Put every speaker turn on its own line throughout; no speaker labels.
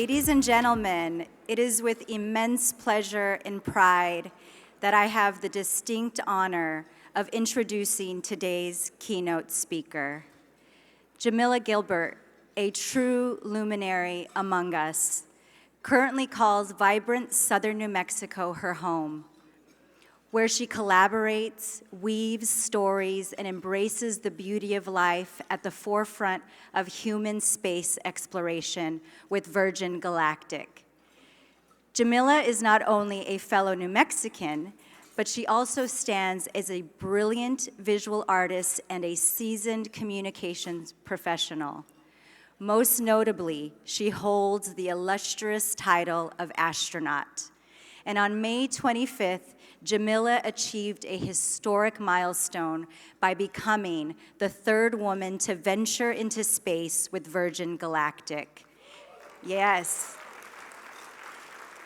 Ladies and gentlemen, it is with immense pleasure and pride that I have the distinct honor of introducing today's keynote speaker. Jamila Gilbert, a true luminary among us, currently calls vibrant southern New Mexico her home, where she collaborates, weaves stories, and embraces the beauty of life at the forefront of human space exploration with Virgin Galactic. Jamila is not only a fellow New Mexican, but she also stands as a brilliant visual artist and a seasoned communications professional. Most notably, she holds the illustrious title of Astronaut. And on May 25th, Jamila achieved a historic milestone by becoming the third woman to venture into space with Virgin Galactic. Yes.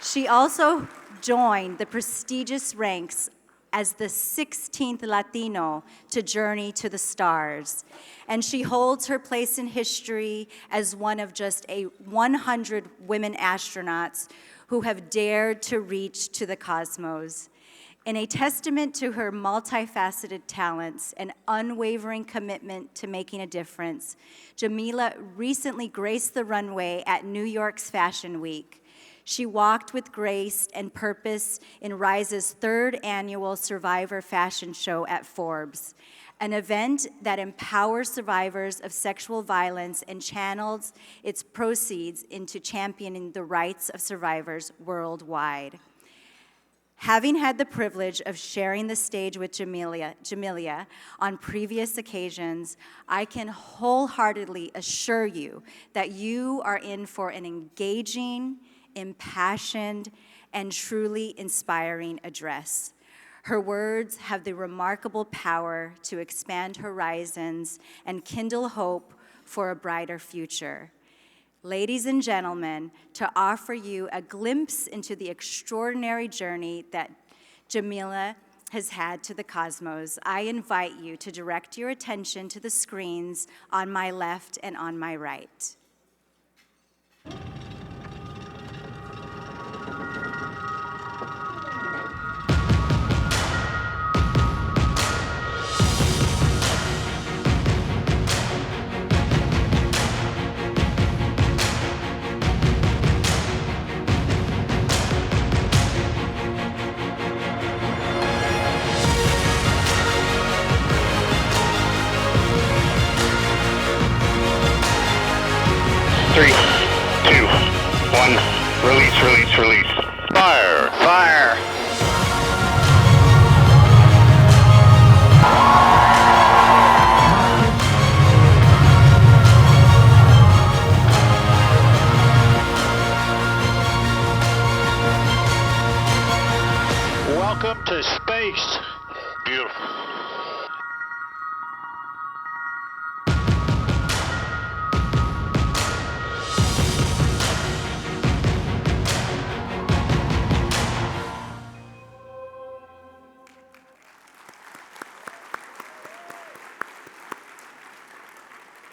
She also joined the prestigious ranks as the 16th Latino to journey to the stars. And she holds her place in history as one of just 100 women astronauts who have dared to reach to the cosmos. In a testament to her multifaceted talents and unwavering commitment to making a difference, Jamila recently graced the runway at New York's Fashion Week. She walked with grace and purpose in Rise's third annual Survivor Fashion Show at Forbes, an event that empowers survivors of sexual violence and channels its proceeds into championing the rights of survivors worldwide. Having had the privilege of sharing the stage with Jamila on previous occasions, I can wholeheartedly assure you that you are in for an engaging, impassioned, and truly inspiring address. Her words have the remarkable power to expand horizons and kindle hope for a brighter future. Ladies and gentlemen, to offer you a glimpse into the extraordinary journey that Jamila has had to the cosmos, I invite you to direct your attention to the screens on my left and on my right.
Three, two, one, release. Fire. Welcome to space. Beautiful.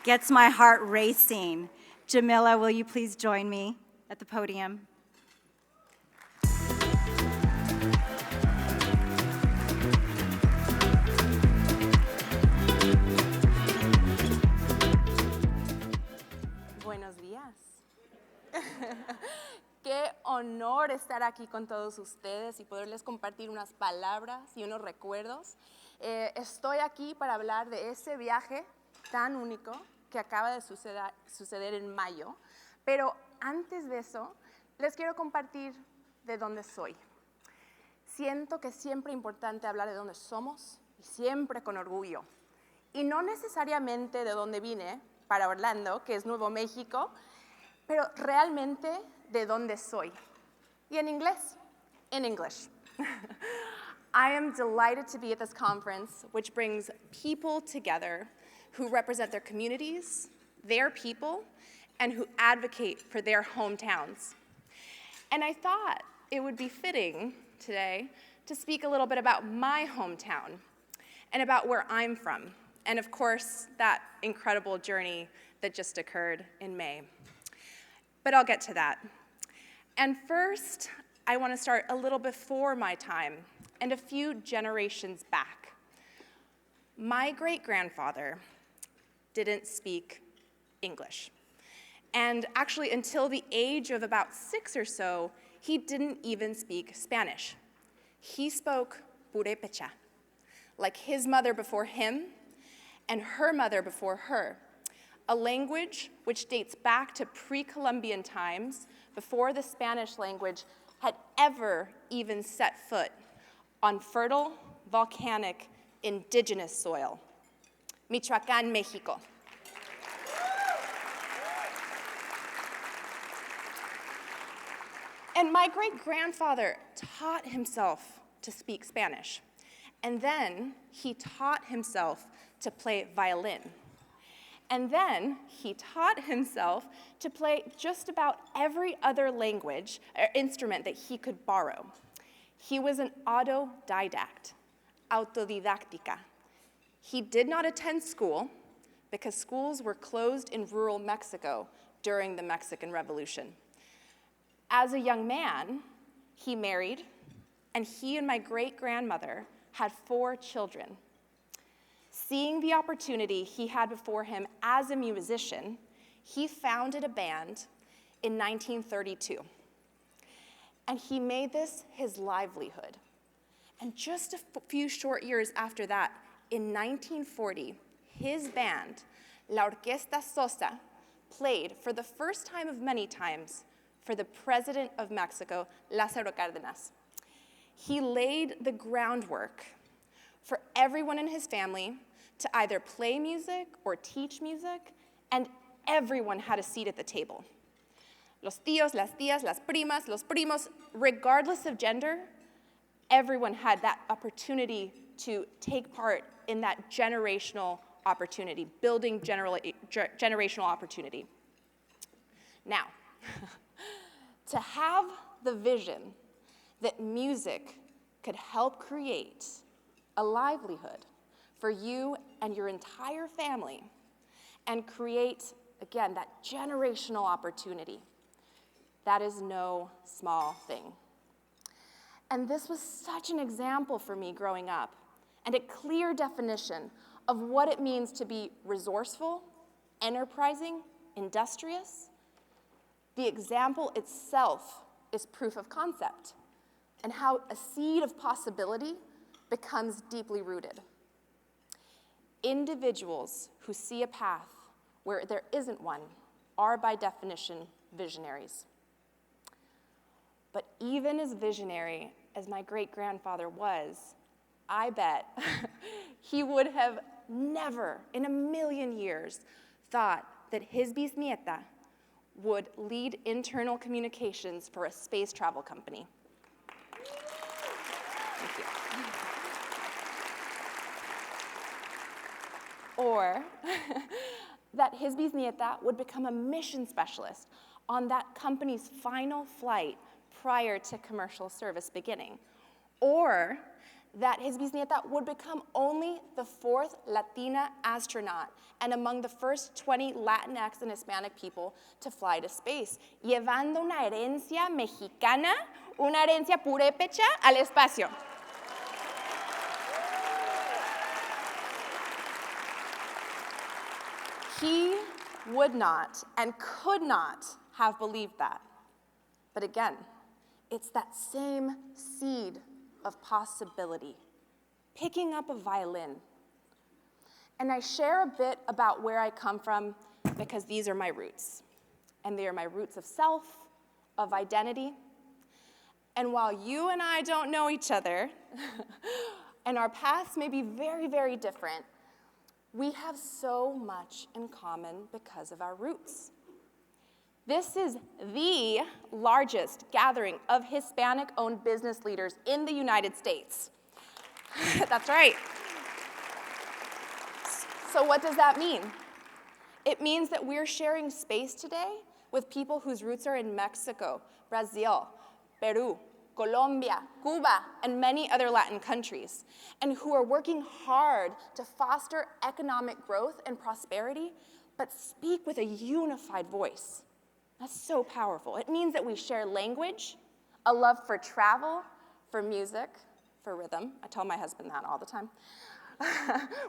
Gets my heart racing. Jamila, will you please join me at the podium?
Buenos días. Qué honor estar aquí con todos ustedes y poderles compartir unas palabras y unos recuerdos. Estoy aquí para hablar de ese viaje tan único que acaba de suceder en mayo, pero antes de eso, les quiero compartir de dónde soy. Siento que es siempre importante hablar de dónde somos y siempre con orgullo. Y no necesariamente de dónde vine, para Orlando, que es Nuevo México, pero realmente de dónde soy. Y en inglés, in English. I am delighted to be at this conference, which brings people together who represent their communities, their people, and who advocate for their hometowns. And I thought it would be fitting today to speak a little bit about my hometown and about where I'm from, and of course, that incredible journey that just occurred in May. But I'll get to that. And first, I want to start a little before my time and a few generations back. My great-grandfather didn't speak English. And actually, until the age of about 6 or so, he didn't even speak Spanish. He spoke Purépechan, like his mother before him and her mother before her, a language which dates back to pre-Columbian times, before the Spanish language had ever even set foot on fertile, volcanic, indigenous soil. Michoacán, Mexico. And my great-grandfather taught himself to speak Spanish. And then he taught himself to play violin. And then he taught himself to play just about every other language or instrument that he could borrow. He was an autodidact, autodidactica. He did not attend school because schools were closed in rural Mexico during the Mexican Revolution. As a young man, he married, and he and my great-grandmother had 4 children. Seeing the opportunity he had before him as a musician, he founded a band in 1932. And he made this his livelihood. And just a few short years after that, in 1940, his band, La Orquesta Sosa, played for the first time of many times for the President of Mexico, Lázaro Cárdenas. He laid the groundwork for everyone in his family to either play music or teach music, and everyone had a seat at the table. Los tíos, las tías, las primas, los primos, regardless of gender, everyone had that opportunity to take part in that generational opportunity, building generational opportunity. Now, to have the vision that music could help create a livelihood for you and your entire family and create, again, that generational opportunity, that is no small thing. And this was such an example for me growing up, and a clear definition of what it means to be resourceful, enterprising, industrious. The example itself is proof of concept, and how a seed of possibility becomes deeply rooted. Individuals who see a path where there isn't one are by definition visionaries. But even as visionary as my great-grandfather was, I bet he would have never in a million years thought that his bisnieta would lead internal communications for a space travel company. Thank you. Or that his bisnieta would become a mission specialist on that company's final flight prior to commercial service beginning. Or that his bisnieta would become only the 4th Latina astronaut and among the first 20 Latinx and Hispanic people to fly to space, llevando una herencia mexicana, una herencia purépecha al espacio. He would not and could not have believed that. But again, it's that same seed of possibility, picking up a violin. And I share a bit about where I come from because these are my roots. And they are my roots of self, of identity. And while you and I don't know each other, and our paths may be very, very different, we have so much in common because of our roots. This is the largest gathering of Hispanic-owned business leaders in the United States. That's right. So what does that mean? It means that we're sharing space today with people whose roots are in Mexico, Brazil, Peru, Colombia, Cuba, and many other Latin countries, and who are working hard to foster economic growth and prosperity, but speak with a unified voice. That's so powerful. It means that we share language, a love for travel, for music, for rhythm. I tell my husband that all the time.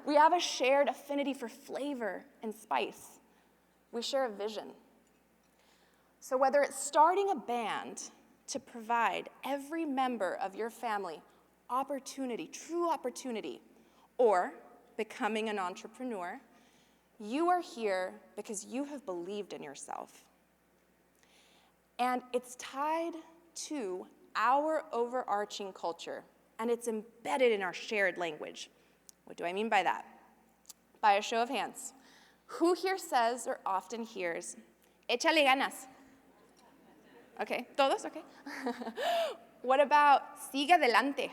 We have a shared affinity for flavor and spice. We share a vision. So whether it's starting a band to provide every member of your family opportunity, true opportunity, or becoming an entrepreneur, you are here because you have believed in yourself. And it's tied to our overarching culture, and it's embedded in our shared language. What do I mean by that? By a show of hands, who here says or often hears, échale ganas? Okay, todos, okay. What about sigue adelante?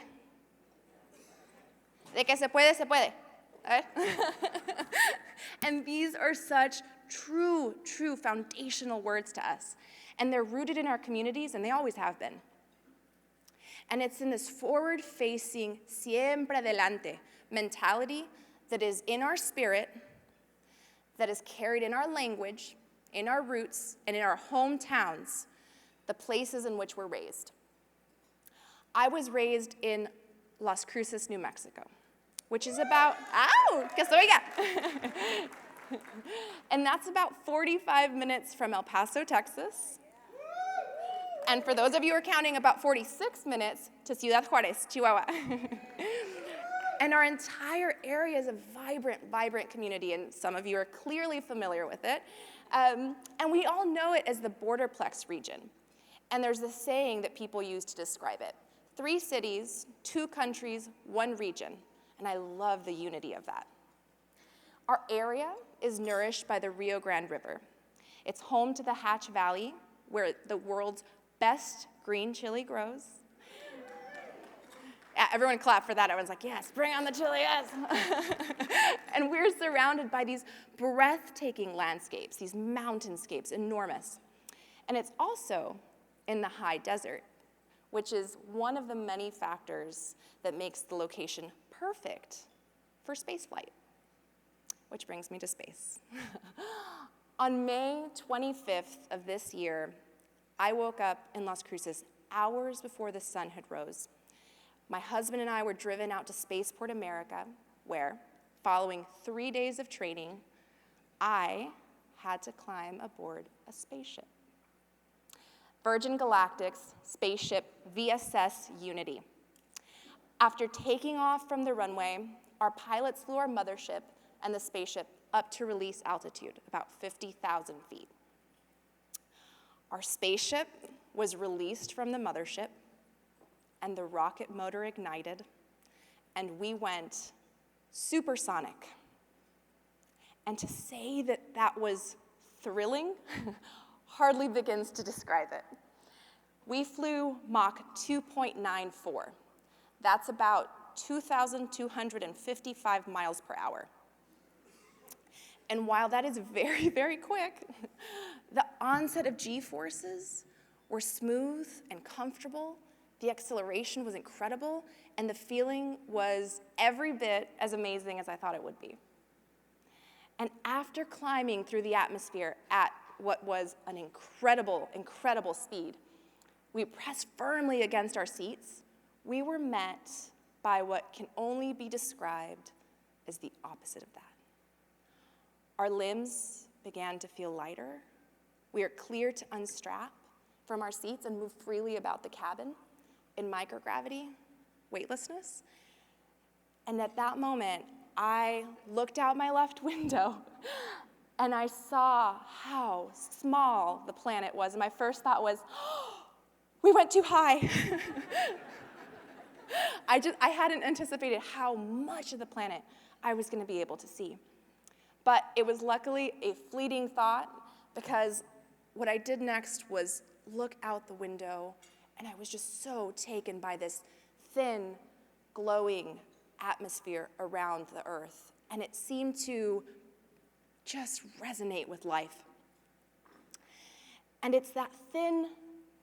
De que se puede, se puede. And these are such true foundational words to us. And they're rooted in our communities, and they always have been. And it's in this forward-facing, siempre adelante mentality that is in our spirit, that is carried in our language, in our roots, and in our hometowns, the places in which we're raised. I was raised in Las Cruces, New Mexico, which is about, que se oiga. And that's about 45 minutes from El Paso, Texas. And for those of you who are counting, about 46 minutes to Ciudad Juárez, Chihuahua. And our entire area is a vibrant community, and some of you are clearly familiar with it. And we all know it as the Borderplex region. And there's this saying that people use to describe it. 3 cities, 2 countries, 1 region. And I love the unity of that. Our area is nourished by the Rio Grande River. It's home to the Hatch Valley, where the world's best green chili grows. Yeah, everyone clapped for that. Everyone's like, yes, bring on the chili, yes. And we're surrounded by these breathtaking landscapes, these mountainscapes, enormous. And it's also in the high desert, which is one of the many factors that makes the location perfect for spaceflight. Which brings me to space. On May 25th of this year, I woke up in Las Cruces hours before the sun had rose. My husband and I were driven out to Spaceport America, where, following 3 days of training, I had to climb aboard a spaceship. Virgin Galactic's spaceship VSS Unity. After taking off from the runway, our pilots flew our mothership and the spaceship up to release altitude, about 50,000 feet. Our spaceship was released from the mothership, and the rocket motor ignited, and we went supersonic. And to say that that was thrilling hardly begins to describe it. We flew Mach 2.94. That's about 2,255 miles per hour. And while that is very quick, the onset of G-forces were smooth and comfortable. The acceleration was incredible, and the feeling was every bit as amazing as I thought it would be. And after climbing through the atmosphere at what was an incredible speed, we pressed firmly against our seats. We were met by what can only be described as the opposite of that. Our limbs began to feel lighter. We are clear to unstrap from our seats and move freely about the cabin in microgravity, weightlessness. And at that moment, I looked out my left window and I saw how small the planet was. And my first thought was, oh, we went too high. I hadn't anticipated how much of the planet I was going to be able to see. But it was luckily a fleeting thought, because what I did next was look out the window, and I was just so taken by this thin, glowing atmosphere around the Earth. And it seemed to just resonate with life. And it's that thin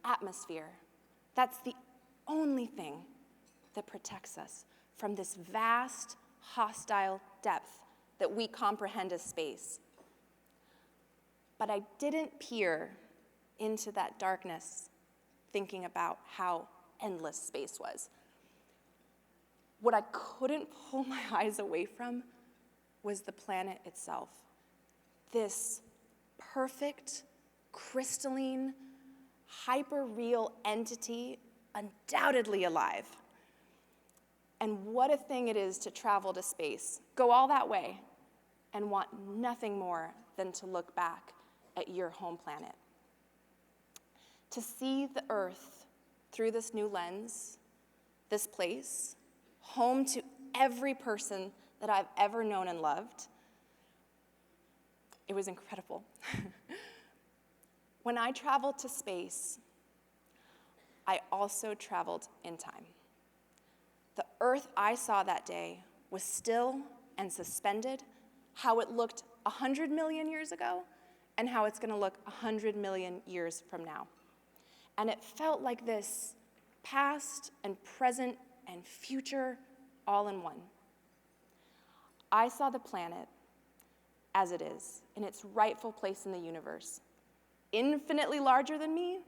atmosphere that's the only thing that protects us from this vast, hostile depth that we comprehend as space. But I didn't peer into that darkness, thinking about how endless space was. What I couldn't pull my eyes away from was the planet itself. This perfect, crystalline, hyper-real entity, undoubtedly alive. And what a thing it is to travel to space, go all that way, and want nothing more than to look back at your home planet. To see the Earth through this new lens, this place, home to every person that I've ever known and loved, it was incredible. When I traveled to space, I also traveled in time. The Earth I saw that day was still and suspended, how it looked 100 million years ago, and how it's going to look 100 million years from now. And it felt like this past and present and future all in one. I saw the planet as it is, in its rightful place in the universe, infinitely larger than me,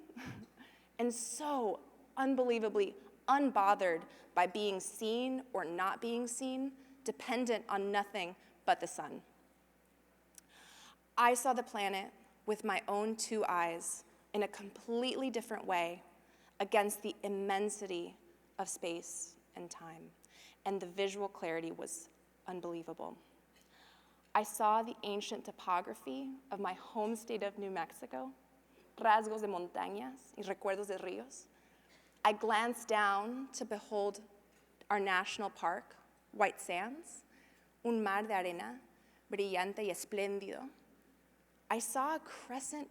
and so unbelievably unbothered by being seen or not being seen, dependent on nothing but the sun. I saw the planet with my own two eyes in a completely different way against the immensity of space and time, and the visual clarity was unbelievable. I saw the ancient topography of my home state of New Mexico, rasgos de montañas y recuerdos de ríos. I glanced down to behold our national park, White Sands, un mar de arena brillante y espléndido. I saw a crescent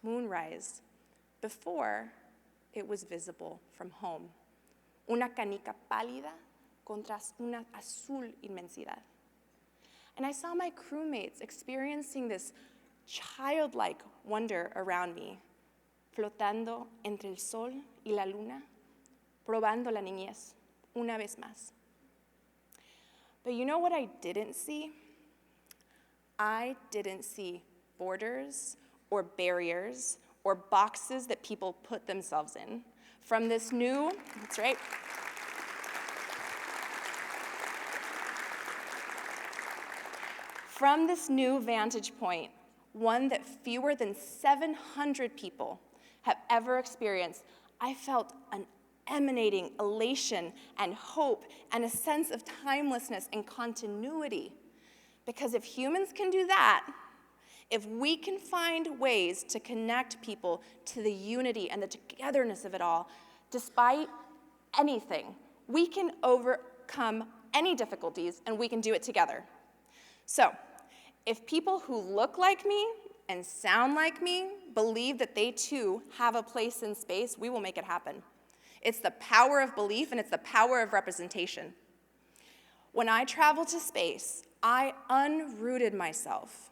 moonrise before it was visible from home, una canica pálida contra una azul inmensidad. And I saw my crewmates experiencing this childlike wonder around me, flotando entre el sol y la luna, probando la niñez una vez más. But you know what I didn't see? I didn't see borders or barriers or boxes that people put themselves in. From this new, that's right, from this new vantage point, one that fewer than 700 people have ever experienced, I felt an emanating elation and hope and a sense of timelessness and continuity. Because if humans can do that, if we can find ways to connect people to the unity and the togetherness of it all, despite anything, we can overcome any difficulties and we can do it together. So, if people who look like me and sound like me believe that they too have a place in space, we will make it happen. It's the power of belief and it's the power of representation. When I traveled to space, I unrooted myself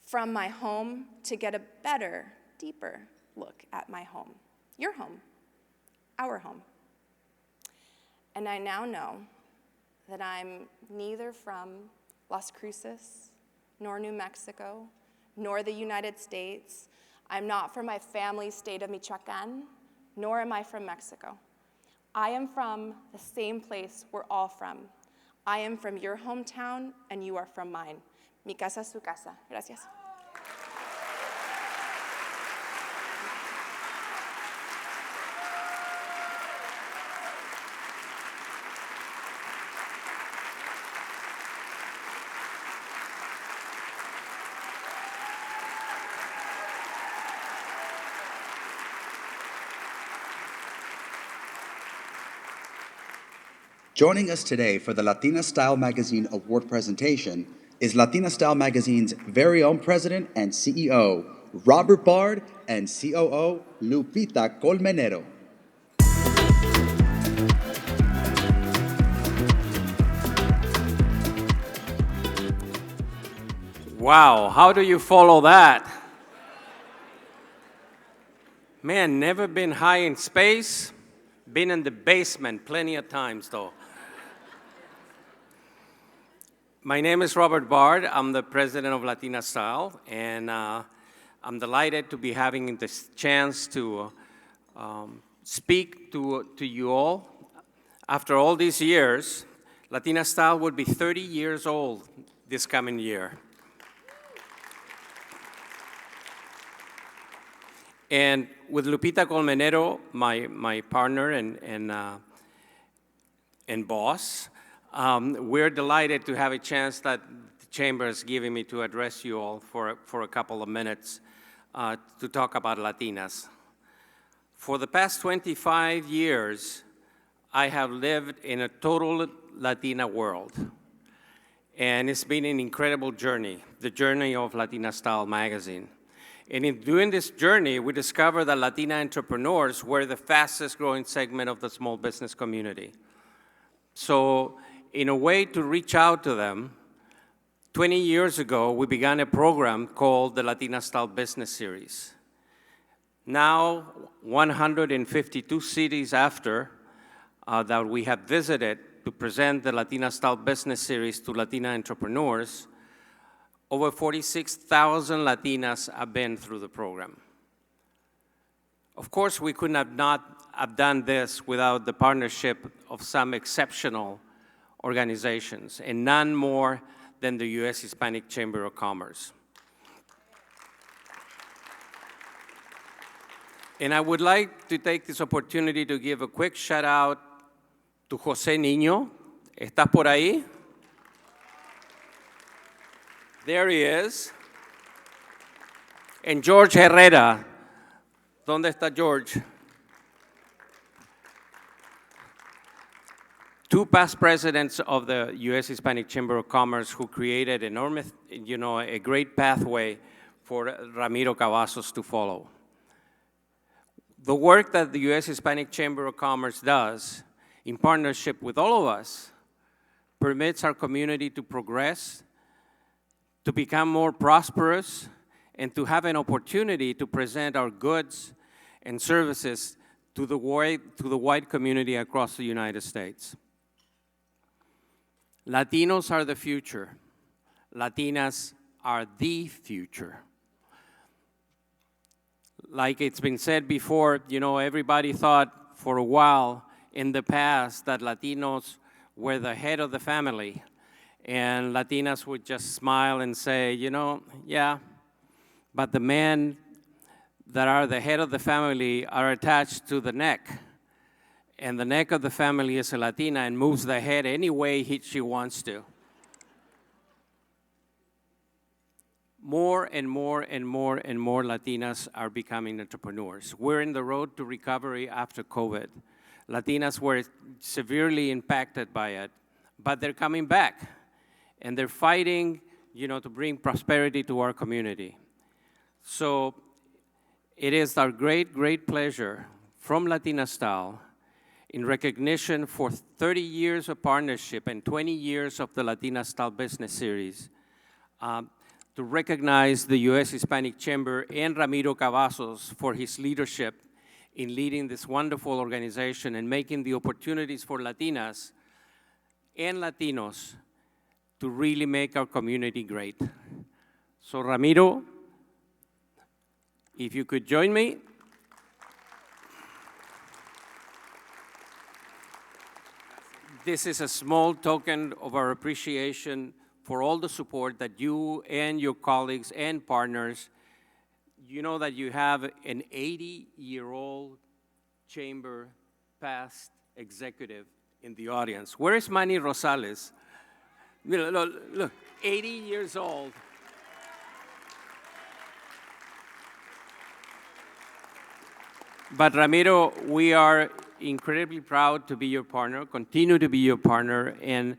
from my home to get a better, deeper look at my home, your home, our home. And I now know that I'm neither from Las Cruces, nor New Mexico, nor the United States. I'm not from my family's state of Michoacan, nor am I from Mexico. I am from the same place we're all from. I am from your hometown, and you are from mine. Mi casa, su casa. Gracias.
Joining us today for the Latina Style Magazine Award presentation is Latina Style Magazine's very own president and CEO, Robert Bard, and COO, Lupita Colmenero.
Wow, how do you follow that? Man, never been high in space. Been in the basement plenty of times, though. My name is Robert Bard. I'm the president of Latina Style, and I'm delighted to be having this chance to speak to you all. After all these years, Latina Style would be 30 years old this coming year. And with Lupita Colmenero, my partner and boss, we're delighted to have a chance that the Chamber is giving me to address you all for a couple of minutes to talk about Latinas. For the past 25 years, I have lived in a total Latina world. And it's been an incredible journey, the journey of Latina Style magazine. And in doing this journey, we discovered that Latina entrepreneurs were the fastest growing segment of the small business community. So in a way to reach out to them, 20 years ago, we began a program called the Latina Style Business Series. Now, 152 cities after that we have visited to present the Latina Style Business Series to Latina entrepreneurs, over 46,000 Latinas have been through the program. Of course, we could not have done this without the partnership of some exceptional organizations, and none more than the U.S. Hispanic Chamber of Commerce. And I would like to take this opportunity to give a quick shout out to José Niño. ¿Estás por ahí? There he is. And George Herrera. ¿Dónde está George? Two past presidents of the U.S. Hispanic Chamber of Commerce who created enormous, a great pathway for Ramiro Cavazos to follow. The work that the U.S. Hispanic Chamber of Commerce does, in partnership with all of us, permits our community to progress, to become more prosperous, and to have an opportunity to present our goods and services to the wide community across the United States. Latinos are the future. Latinas are the future. Like it's been said before, everybody thought for a while in the past that Latinos were the head of the family. And Latinas would just smile and say, yeah, but the men that are the head of the family are attached to the neck. And the neck of the family is a Latina and moves the head any way she wants to. More and more and more and more Latinas are becoming entrepreneurs. We're in the road to recovery after COVID. Latinas were severely impacted by it, but they're coming back. And they're fighting, to bring prosperity to our community. So it is our great, great pleasure from Latina Style, in recognition for 30 years of partnership and 20 years of the Latina Style Business Series, to recognize the U.S. Hispanic Chamber and Ramiro Cavazos for his leadership in leading this wonderful organization and making the opportunities for Latinas and Latinos to really make our community great. So Ramiro, if you could join me. This is a small token of our appreciation for all the support that you and your colleagues and partners, you know that you have an 80-year-old chamber past executive in the audience. Where is Manny Rosales? Look, 80 years old. But Ramiro, we are incredibly proud to be your partner, continue to be your partner, and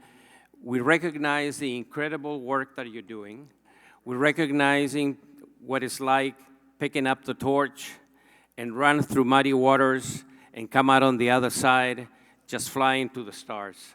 we recognize the incredible work that you're doing. We're recognizing what it's like picking up the torch and run through muddy waters and come out on the other side, just flying to the stars.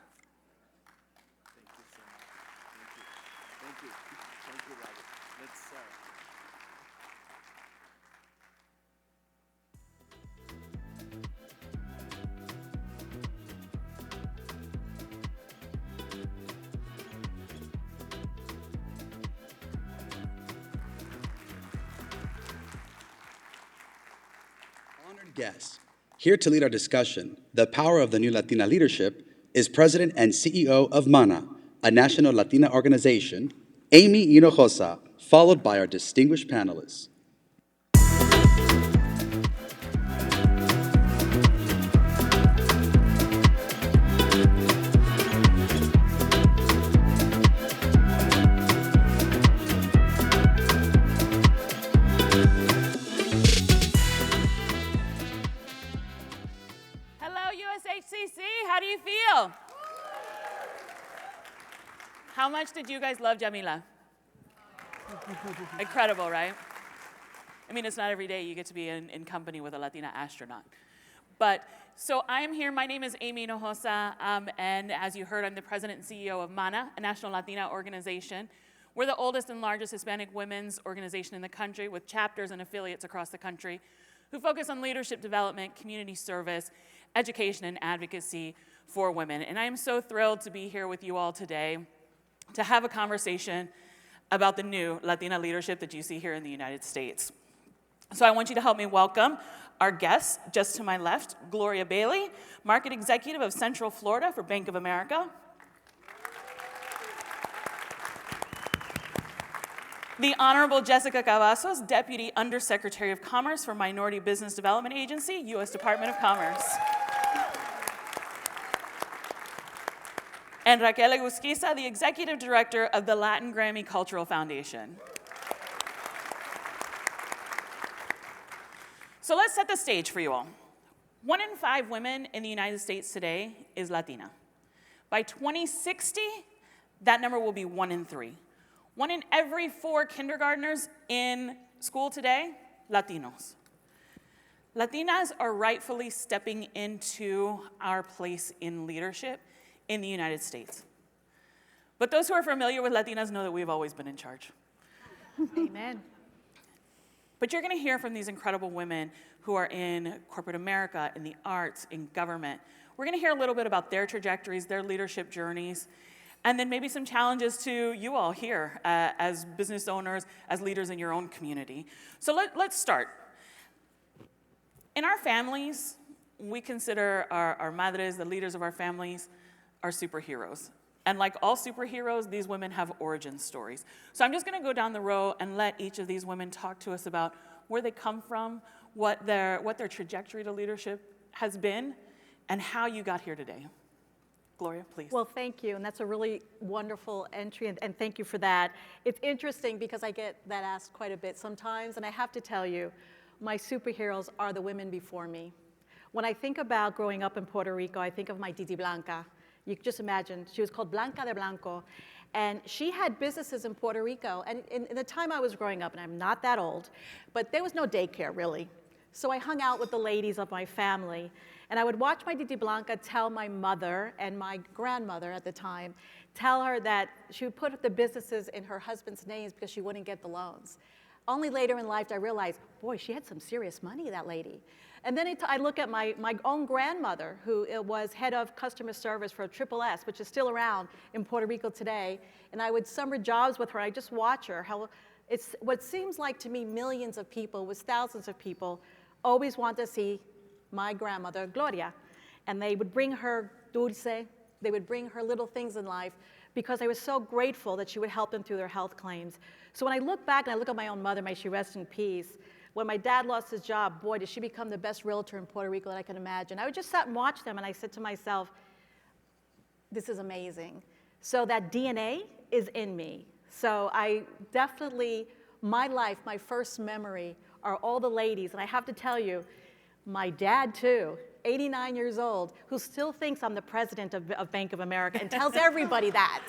guest. Here to lead our discussion, the power of the new Latina leadership, is President and CEO of MANA, a national Latina organization, Amy Hinojosa, followed by our distinguished panelists.
Hello, USHCC. How do you feel? How much did you guys love Jamila? Incredible, right? I mean, it's not every day you get to be in company with a Latina astronaut. But, so I'm here, my name is Amy Hinojosa, and as you heard, I'm the president and CEO of MANA, a national Latina organization. We're the oldest and largest Hispanic women's organization in the country with chapters and affiliates across the country who focus on leadership development, community service, education, and advocacy for women. And I am so thrilled to be here with you all today to have a conversation about the new Latina leadership that you see here in the United States. So I want you to help me welcome our guests. Just to my left, Gloria Bailey, Market Executive of Central Florida for Bank of America. The Honorable Jessica Cavazos, Deputy Undersecretary of Commerce for Minority Business Development Agency, U.S. Department of Commerce. And Raquel Egusquiza, the Executive Director of the Latin Grammy Cultural Foundation. So let's set the stage for you all. 1 in 5 women in the United States today is Latina. By 2060, that number will be 1 in 3. 1 in every 4 kindergartners in school today, Latinos. Latinas are rightfully stepping into our place in leadership in the United States. But those who are familiar with Latinas know that we've always been in charge.
Amen.
But you're going to hear from these incredible women who are in corporate America, in the arts, in government. We're going to hear a little bit about their trajectories, their leadership journeys, and then maybe some challenges to you all here as business owners, as leaders in your own community. So let's start. In our families, we consider our madres, the leaders of our families, are superheroes. And like all superheroes, these women have origin stories. So I'm just going to go down the row and let each of these women talk to us about where they come from, what their trajectory to leadership has been, and how you got here today. Gloria, please.
Well, thank you, and that's a really wonderful entry, and thank you for that. It's interesting because I get that asked quite a bit sometimes, and I have to tell you, my superheroes are the women before me. When I think about growing up in Puerto Rico, I think of my Titi Blanca. You can just imagine, she was called Blanca de Blanco, and she had businesses in Puerto Rico. And in the time I was growing up, and I'm not that old, but there was no daycare, really. So I hung out with the ladies of my family, and I would watch my Titi Blanca tell my mother and my grandmother at the time, tell her that she would put the businesses in her husband's names because she wouldn't get the loans. Only later in life I realized, boy, she had some serious money, that lady. And then I look at my own grandmother, who was head of customer service for SSS, which is still around in Puerto Rico today. And I would summer jobs with her. I just watch her. How it's what seems like to me millions of people, with thousands of people, always want to see my grandmother, Gloria. And they would bring her dulce. They would bring her little things in life because I was so grateful that she would help them through their health claims. So when I look back and I look at my own mother, may she rest in peace, when my dad lost his job, boy, did she become the best realtor in Puerto Rico that I can imagine. I would just sit and watch them, and I said to myself, this is amazing. So that DNA is in me. So I definitely, my life, my first memory are all the ladies. And I have to tell you, my dad too, 89 years old, who still thinks I'm the president of Bank of America and tells everybody that.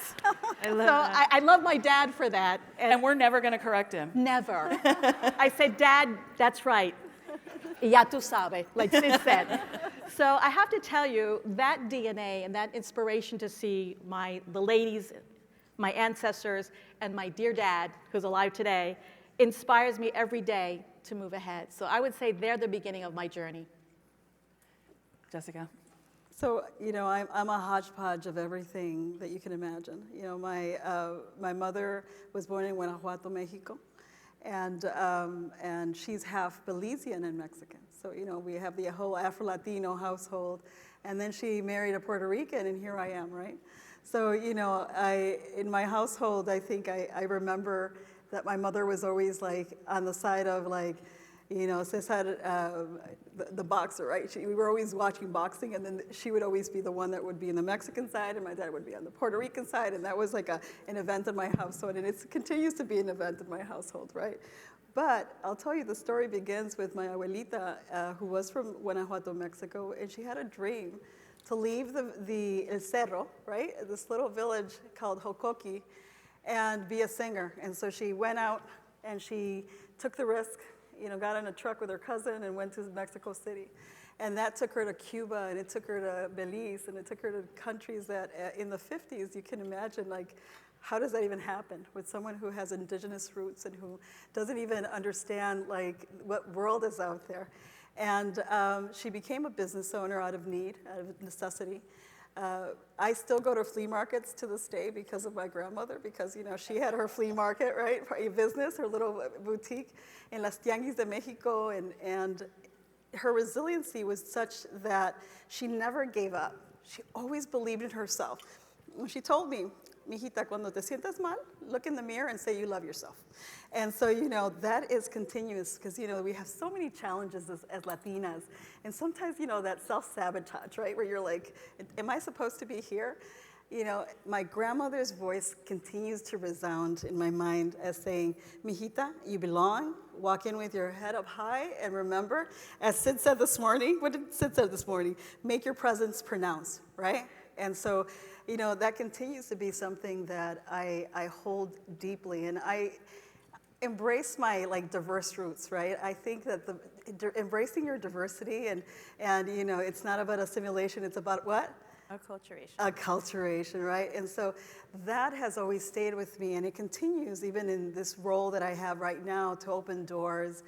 I love my dad for that.
And we're never going to correct him.
Never. I said, Dad, that's right. Ya tú sabes, like Sid said. So I have to tell you, that DNA and that inspiration to see the ladies, my ancestors, and my dear dad, who's alive today, inspires me every day to move ahead. So I would say they're the beginning of my journey.
Jessica?
So, I'm a hodgepodge of everything that you can imagine. My mother was born in Guanajuato, Mexico, and she's half Belizean and Mexican. So, you know, we have the whole Afro-Latino household. And then she married a Puerto Rican, and here I am, right? So, you know, in my household, I think I remember that my mother was always like on the side of like, you know, Cesar, the boxer, right? We were always watching boxing, and then she would always be the one that would be in the Mexican side, and my dad would be on the Puerto Rican side, and that was like an event in my household, and it continues to be an event in my household, right? But I'll tell you, the story begins with my abuelita, who was from Guanajuato, Mexico, and she had a dream to leave the El Cerro, right? This little village called Jocoqui, and be a singer. And so she went out and she took the risk, you know, got in a truck with her cousin and went to Mexico City. And that took her to Cuba, and it took her to Belize, and it took her to countries that in the 50s, you can imagine, like, how does that even happen with someone who has indigenous roots and who doesn't even understand, like, what world is out there? And she became a business owner out of need, out of necessity. I still go to flea markets to this day because of my grandmother, because, you know, she had her flea market, right, for a business, her little boutique in Las Tianguis de Mexico, and her resiliency was such that she never gave up. She always believed in herself. When she told me, mijita, cuando te sientas mal, look in the mirror and say you love yourself. And so, you know, that is continuous because, you know, we have so many challenges as Latinas. And sometimes, you know, that self-sabotage, right, where you're like, am I supposed to be here? You know, my grandmother's voice continues to resound in my mind as saying, mijita, you belong, walk in with your head up high, and remember, as Sid said this morning, what did Sid say this morning? Make your presence pronounced, right? And so, you know, that continues to be something that I hold deeply, and I embrace my, like, diverse roots, right? I think that embracing your diversity and, you know, it's not about assimilation, it's about what?
Acculturation.
Acculturation, right? And so that has always stayed with me, and it continues even in this role that I have right now to open doors,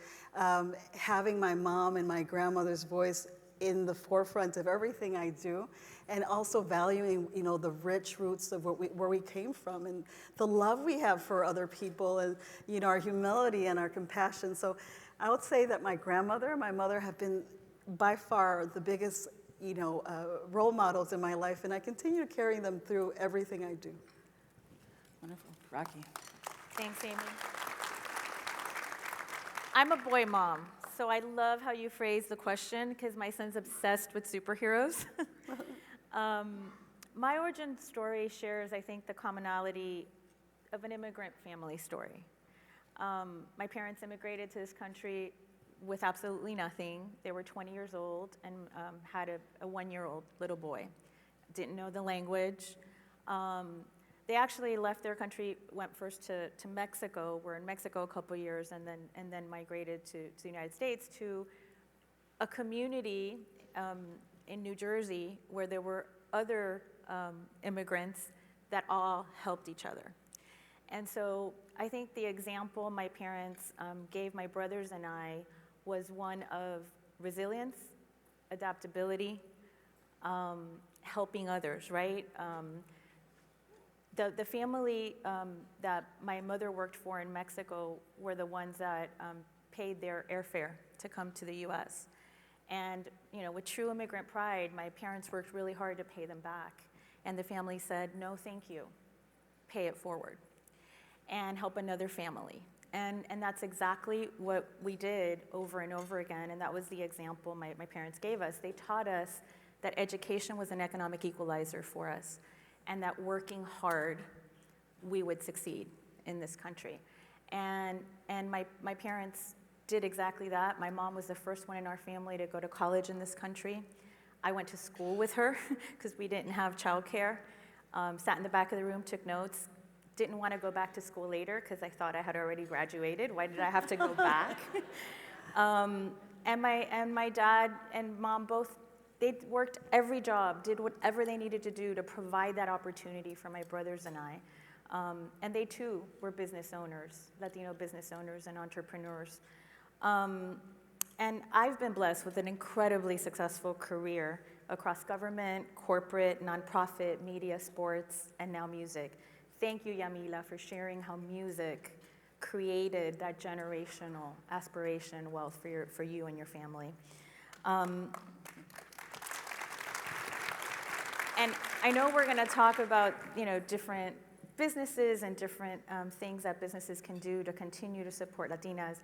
having my mom and my grandmother's voice in the forefront of everything I do, and also valuing, you know, the rich roots of where we came from, and the love we have for other people, and, you know, our humility and our compassion. So I would say that my grandmother and my mother have been by far the biggest, you know, role models in my life, and I continue carrying them through everything I do.
Wonderful. Rocky.
Thanks, Amy. I'm a boy mom, so I love how you phrase the question because my son's obsessed with superheroes. My origin story shares, I think, the commonality of an immigrant family story. My parents immigrated to this country with absolutely nothing. They were 20 years old and had a one-year-old little boy. Didn't know the language. They actually left their country, went first to Mexico, were in Mexico a couple years, and then migrated to the United States to a community in New Jersey where there were other immigrants that all helped each other. And so I think the example my parents gave my brothers and I was one of resilience, adaptability, helping others, right? The family that my mother worked for in Mexico were the ones that paid their airfare to come to the US. And, you know, with true immigrant pride, my parents worked really hard to pay them back. And the family said, no, thank you, pay it forward and help another family. And that's exactly what we did over and over again, and that was the example my parents gave us. They taught us that education was an economic equalizer for us, and that working hard, we would succeed in this country. And my parents did exactly that. My mom was the first one in our family to go to college in this country. I went to school with her because we didn't have childcare. Sat in the back of the room, took notes. Didn't want to go back to school later because I thought I had already graduated. Why did I have to go back? And my dad and mom both, they worked every job, did whatever they needed to do to provide that opportunity for my brothers and I. And they too were business owners, Latino business owners and entrepreneurs. And I've been blessed with an incredibly successful career across government, corporate, nonprofit, media, sports, and now music. Thank you, Jamila, for sharing how music created that generational aspiration wealth for you and your family. And I know we're going to talk about, different businesses and different things that businesses can do to continue to support Latinas.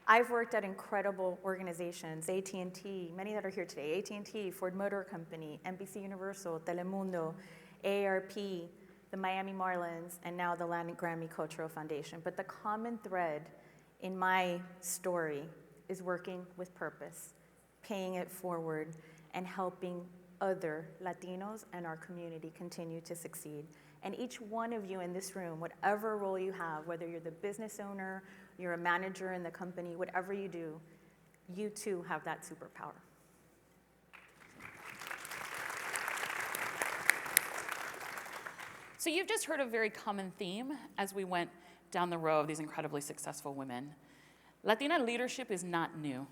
I've worked at incredible organizations, AT&T, many that are here today, AT&T, Ford Motor Company, NBC Universal, Telemundo, AARP, the Miami Marlins, and now the Land Grammy Cultural Foundation. But the common thread in my story is working with purpose, paying it forward, and helping other Latinos and our community continue to succeed. And each one of you in this room, whatever role you have, whether you're the business owner, you're a manager in the company, whatever you do, you too have that superpower.
So you've just heard a very common theme as we went down the row of these incredibly successful women. Latina leadership is not new.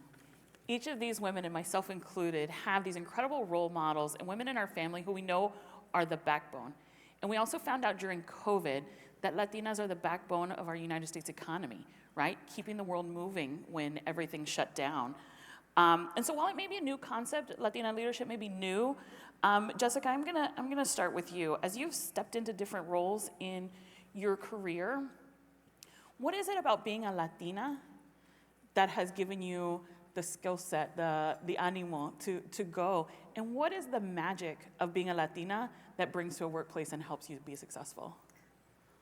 Each of these women, and myself included, have these incredible role models and women in our family who we know are the backbone. And we also found out during COVID that Latinas are the backbone of our United States economy, right? Keeping the world moving when everything shut down. And so while it may be a new concept, Latina leadership may be new, Jessica, I'm gonna start with you. As you've stepped into different roles in your career, what is it about being a Latina that has given you the skill set, the ánimo to go? And what is the magic of being a Latina that brings to a workplace and helps you be successful?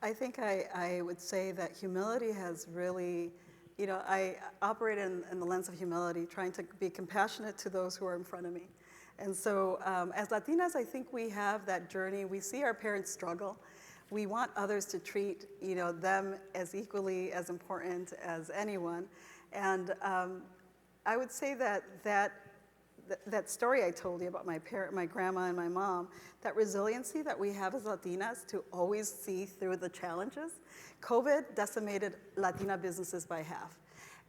I think I would say that humility has really, I operate in the lens of humility, trying to be compassionate to those who are in front of me. And so as Latinas, I think we have that journey. We see our parents struggle. We want others to treat, them as equally as important as anyone. And I would say that story I told you about my grandma and my mom, that resiliency that we have as Latinas to always see through the challenges. COVID decimated Latina businesses by half.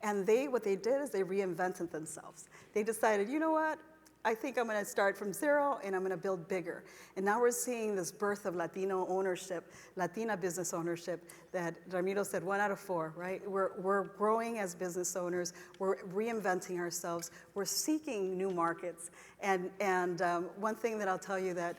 And what they did is they reinvented themselves. They decided, you know what? I think I'm gonna start from zero and I'm gonna build bigger. And now we're seeing this birth of Latino ownership, Latina business ownership, that Ramiro said 1 out of 4, right? We're growing as business owners, we're reinventing ourselves, we're seeking new markets. And one thing that I'll tell you that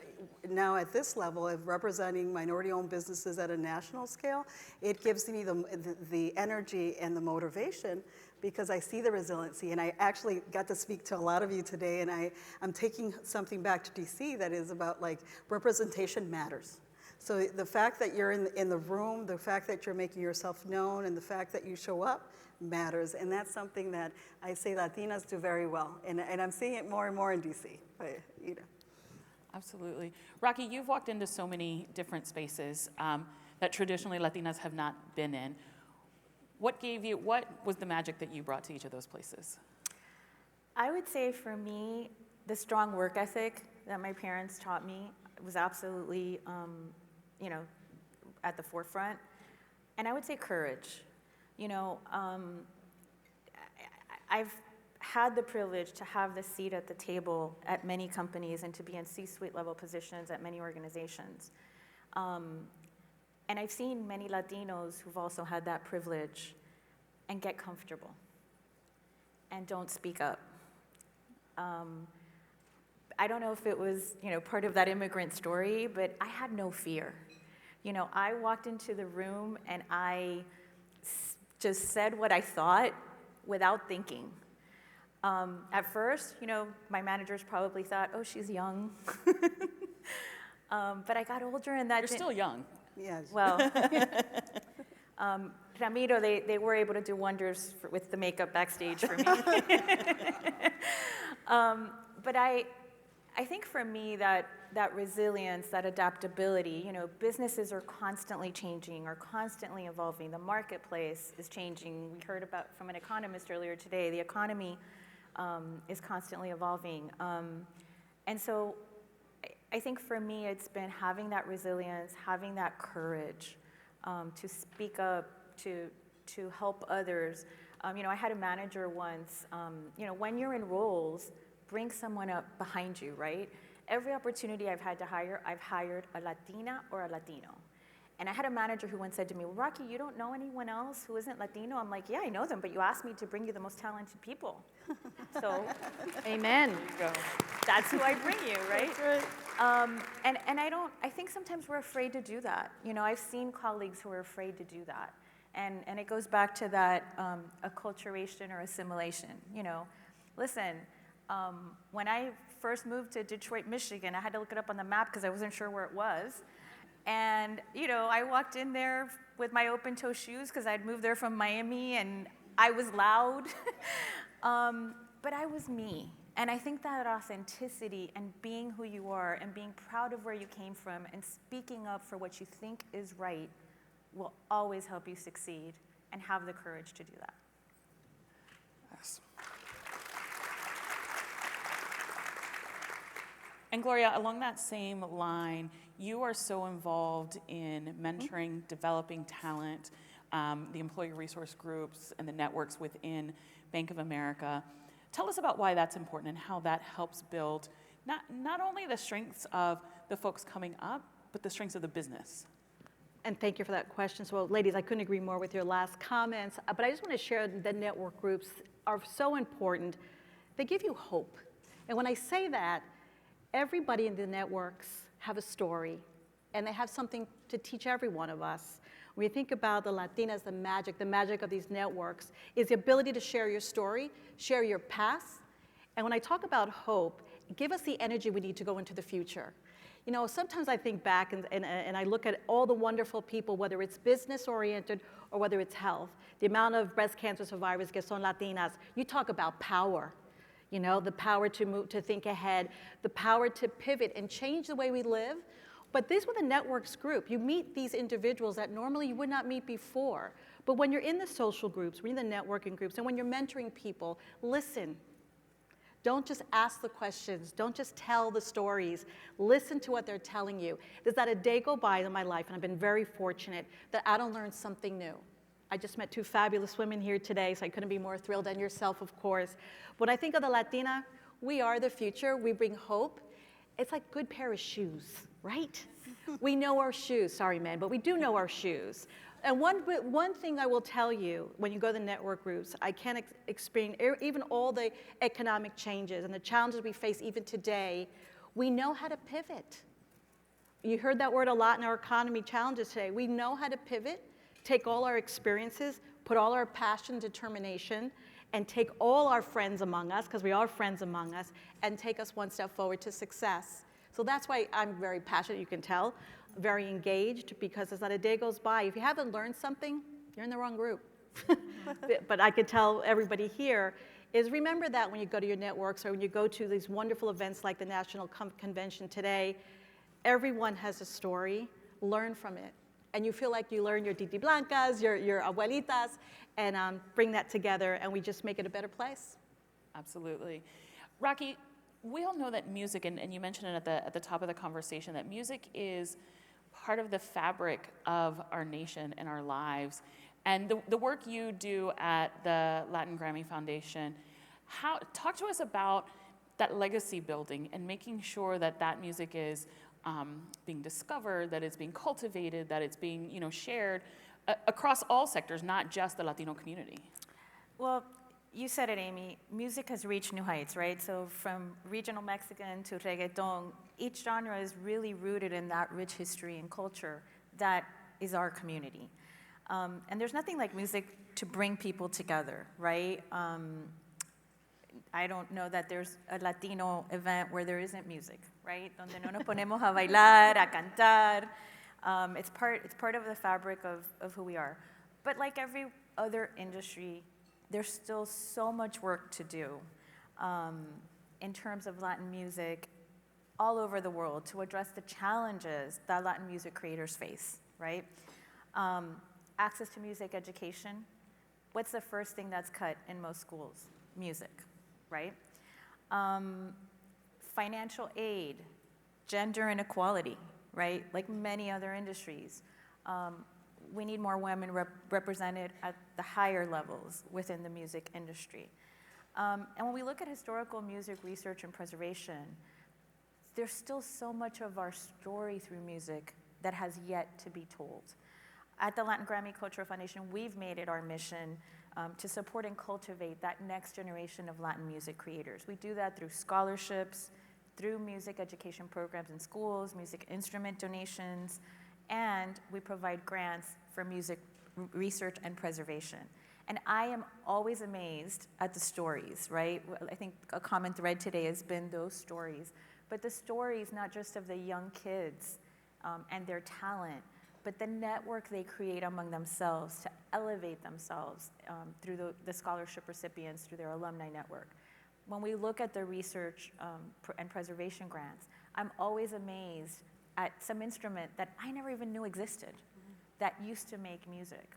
now at this level of representing minority-owned businesses at a national scale, it gives me the energy and the motivation, because I see the resiliency, and I actually got to speak to a lot of you today, and I'm taking something back to DC that is about representation matters. So the fact that you're in the room, the fact that you're making yourself known, and the fact that you show up matters, and that's something that I say Latinas do very well, and I'm seeing it more and more in DC. But,
Absolutely. Rocky, you've walked into so many different spaces that traditionally Latinas have not been in. What was the magic that you brought to each of those places?
I would say for me, the strong work ethic that my parents taught me was absolutely, at the forefront. And I would say courage. I've had the privilege to have the seat at the table at many companies and to be in C-suite level positions at many organizations. And I've seen many Latinos who've also had that privilege and get comfortable and don't speak up. I don't know if it was, part of that immigrant story, but I had no fear. I walked into the room and I just said what I thought without thinking. At first, my managers probably thought, oh, she's young. But I got older and that
You're still young.
Yes.
Well, Ramiro, they were able to do wonders with the makeup backstage for me. But I think for me that resilience, that adaptability, businesses are constantly changing, are constantly evolving. The marketplace is changing. We heard about from an economist earlier today, the economy is constantly evolving. And so I think for me, it's been having that resilience, having that courage to speak up, to help others. I had a manager once, when you're in roles, bring someone up behind you, right? Every opportunity I've had to hire, I've hired a Latina or a Latino. And I had a manager who once said to me, well, Rocky, you don't know anyone else who isn't Latino? I'm like, yeah, I know them, but you asked me to bring you the most talented people. So,
Amen.
that's who I bring you, right?
That's right.
And I think sometimes we're afraid to do that. You know, I've seen colleagues who are afraid to do that. And it goes back to that acculturation or assimilation. You know, listen, when I first moved to Detroit, Michigan, I had to look it up on the map because I wasn't sure where it was. And, you know, I walked in there with my open-toe shoes because I'd moved there from Miami, and I was loud. But I was me. And I think that authenticity and being who you are and being proud of where you came from and speaking up for what you think is right will always help you succeed and have the courage to do that.
Yes.
And Gloria, along that same line, you are so involved in mentoring, developing talent, the employee resource groups and the networks within Bank of America. Tell us about why that's important and how that helps build not only the strengths of the folks coming up, but the strengths of the business.
And thank you for that question. So, ladies, I couldn't agree more with your last comments, but I just want to share the network groups are so important. They give you hope. And when I say that, everybody in the networks have a story, and they have something to teach every one of us. When you think about the Latinas, the magic of these networks is the ability to share your story, share your past. And when I talk about hope, give us the energy we need to go into the future. You know, sometimes I think back and I look at all the wonderful people, whether it's business-oriented or whether it's health. The amount of breast cancer survivors que son Latinas. You talk about power. You know, the power to move, to think ahead, the power to pivot and change the way we live. But this with a networks group, you meet these individuals that normally you would not meet before. But when you're in the social groups, when you're in the networking groups, and when you're mentoring people, listen. Don't just ask the questions. Don't just tell the stories. Listen to what they're telling you. There's not a day go by in my life, and I've been very fortunate, that I don't learn something new. I just met two fabulous women here today, so I couldn't be more thrilled, and yourself, of course. When I think of the Latina, we are the future. We bring hope. It's like a good pair of shoes, right? We know our shoes. Sorry, men, but we do know our shoes. And one thing I will tell you, when you go to the network groups, I can't explain, even all the economic changes and the challenges we face even today, we know how to pivot. You heard that word a lot in our economy challenges today. We know how to pivot, take all our experiences, put all our passion, determination, and take all our friends among us, because we are friends among us, and take us one step forward to success. So that's why I'm very passionate, you can tell, very engaged, because as not a day goes by, if you haven't learned something, you're in the wrong group. But I could tell everybody here is remember that when you go to your networks or when you go to these wonderful events like the National Convention today, everyone has a story, learn from it. And you feel like you learn your Titi Blancas, your abuelitas, and bring that together, and we just make it a better place.
Absolutely. Rocky, we all know that music, and you mentioned it at the top of the conversation, that music is part of the fabric of our nation and our lives. And the work you do at the Latin Grammy Foundation, talk to us about that legacy building and making sure that that music is being discovered, that it's being cultivated, that it's being shared across all sectors, not just the Latino community.
Well, you said it, Amy. Music has reached new heights, right? So from regional Mexican to reggaeton, each genre is really rooted in that rich history and culture that is our community. And there's nothing like music to bring people together, right? I don't know that there's a Latino event where there isn't music, right? Donde no nos ponemos a bailar, a cantar. It's part of the fabric of who we are. But like every other industry, there's still so much work to do in terms of Latin music all over the world to address the challenges that Latin music creators face, right? Access to music education. What's the first thing that's cut in most schools? Music, right? Financial aid, gender inequality, right? Like many other industries. We need more women represented at the higher levels within the music industry. And when we look at historical music research and preservation, there's still so much of our story through music that has yet to be told. At the Latin Grammy Cultural Foundation, we've made it our mission to support and cultivate that next generation of Latin music creators. We do that through scholarships, through music education programs in schools, music instrument donations, and we provide grants for music research and preservation. And I am always amazed at the stories, right? I think a common thread today has been those stories, but the stories not just of the young kids and their talent, but the network they create among themselves to elevate themselves through the scholarship recipients, through their alumni network. When we look at the research and preservation grants, I'm always amazed at some instrument that I never even knew existed that used to make music.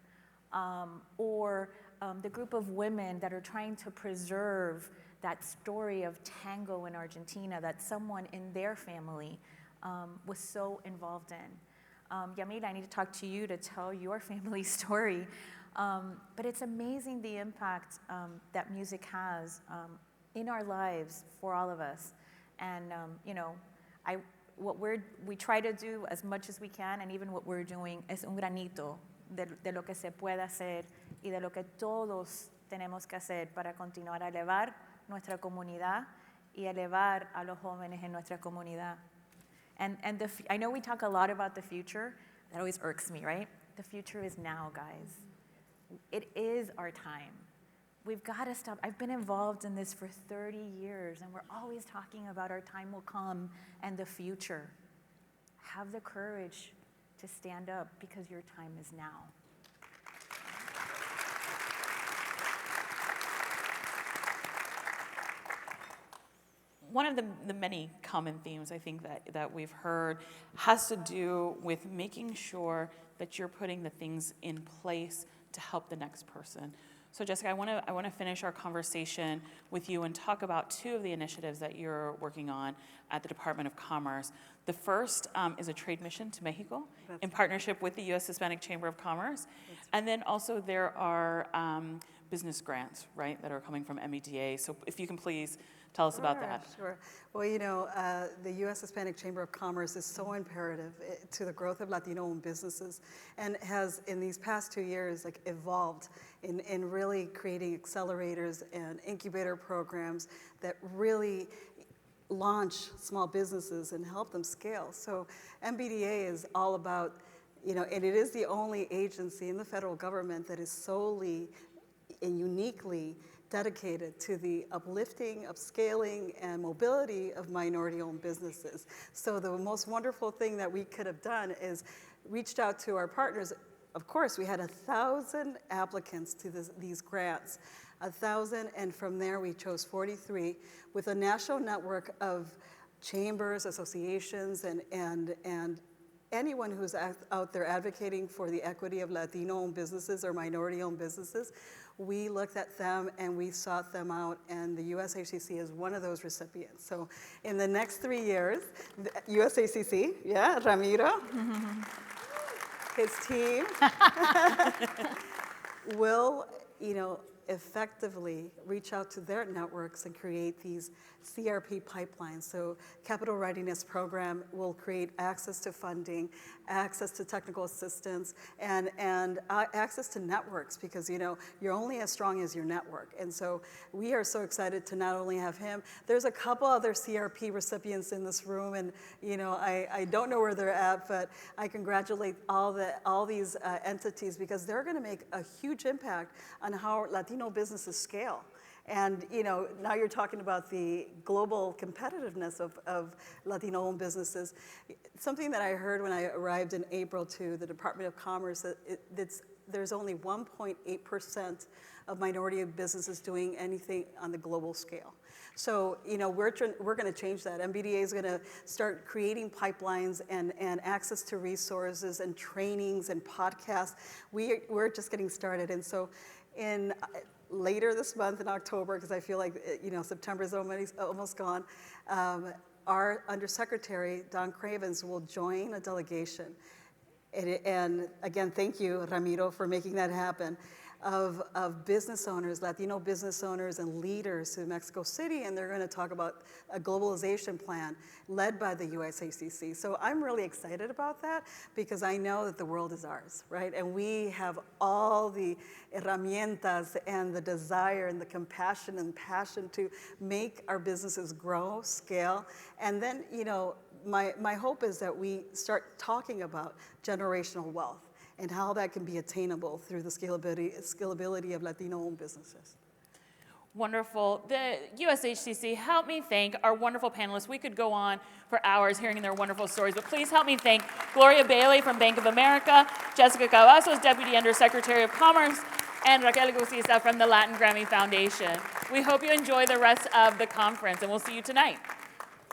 Or the group of women that are trying to preserve that story of tango in Argentina that someone in their family was so involved in. Jamila, I need to talk to you to tell your family story. But it's amazing the impact that music has in our lives for all of us. And we try to do as much as we can, and even what we're doing es un granito de lo que se puede hacer y de lo que todos tenemos que hacer para continuar a elevar nuestra comunidad y elevar a los jóvenes en nuestra comunidad. And I know we talk a lot about the future. That always irks me, right? The future is now, guys. It is our time. We've got to stop. I've been involved in this for 30 years, and we're always talking about our time will come and the future. Have the courage to stand up because your time is now.
One of the many common themes I think that we've heard has to do with making sure that you're putting the things in place to help the next person. So Jessica, I want to finish our conversation with you and talk about two of the initiatives that you're working on at the Department of Commerce. The first is a trade mission to Mexico in partnership with the U.S. Hispanic Chamber of Commerce. And then also there are business grants, right, that are coming from MEDA. So if you can please tell us about that.
Sure. Well, the U.S. Hispanic Chamber of Commerce is so imperative to the growth of Latino-owned businesses, and has, in these past 2 years, evolved in really creating accelerators and incubator programs that really launch small businesses and help them scale. So MBDA is all about, and it is the only agency in the federal government that is solely and uniquely dedicated to the uplifting, upscaling, and mobility of minority-owned businesses. So the most wonderful thing that we could have done is reached out to our partners. Of course, we had 1,000 applicants to these grants, 1,000, and from there we chose 43 with a national network of chambers, associations, and anyone who's out there advocating for the equity of Latino-owned businesses or minority-owned businesses. We looked at them and we sought them out, and the USHCC is one of those recipients. So in the next 3 years, the USHCC, Ramiro, his team will, effectively reach out to their networks and create these CRP pipelines. So Capital Readiness Program will create access to funding, access to technical assistance, and access to networks, because you're only as strong as your network. And so we are so excited to not only have him, there's a couple other CRP recipients in this room, and I don't know where they're at, but I congratulate all these entities, because they're going to make a huge impact on how Latino businesses scale. And now you're talking about the global competitiveness of Latino-owned businesses. Something that I heard when I arrived in April to the Department of Commerce, there's only 1.8% of minority businesses doing anything on the global scale. So we're going to change that. MBDA is going to start creating pipelines and access to resources and trainings and podcasts. We're just getting started. And so later this month in October, because I feel like September is almost gone, our Undersecretary, Don Cravens, will join a delegation. And again, thank you, Ramiro, for making that happen. of business owners, Latino business owners and leaders in Mexico City, and they're going to talk about a globalization plan led by the USHCC. So I'm really excited about that because I know that the world is ours, right? And we have all the herramientas and the desire and the compassion and passion to make our businesses grow, scale, and then, my hope is that we start talking about generational wealth and how that can be attainable through the scalability of Latino-owned businesses.
Wonderful. The USHCC, help me thank our wonderful panelists. We could go on for hours hearing their wonderful stories, but please help me thank Gloria Bailey from Bank of America, Jessica Cavazos, Deputy Undersecretary of Commerce, and Raquel Gusisa from the Latin Grammy Foundation. We hope you enjoy the rest of the conference, and we'll see you tonight.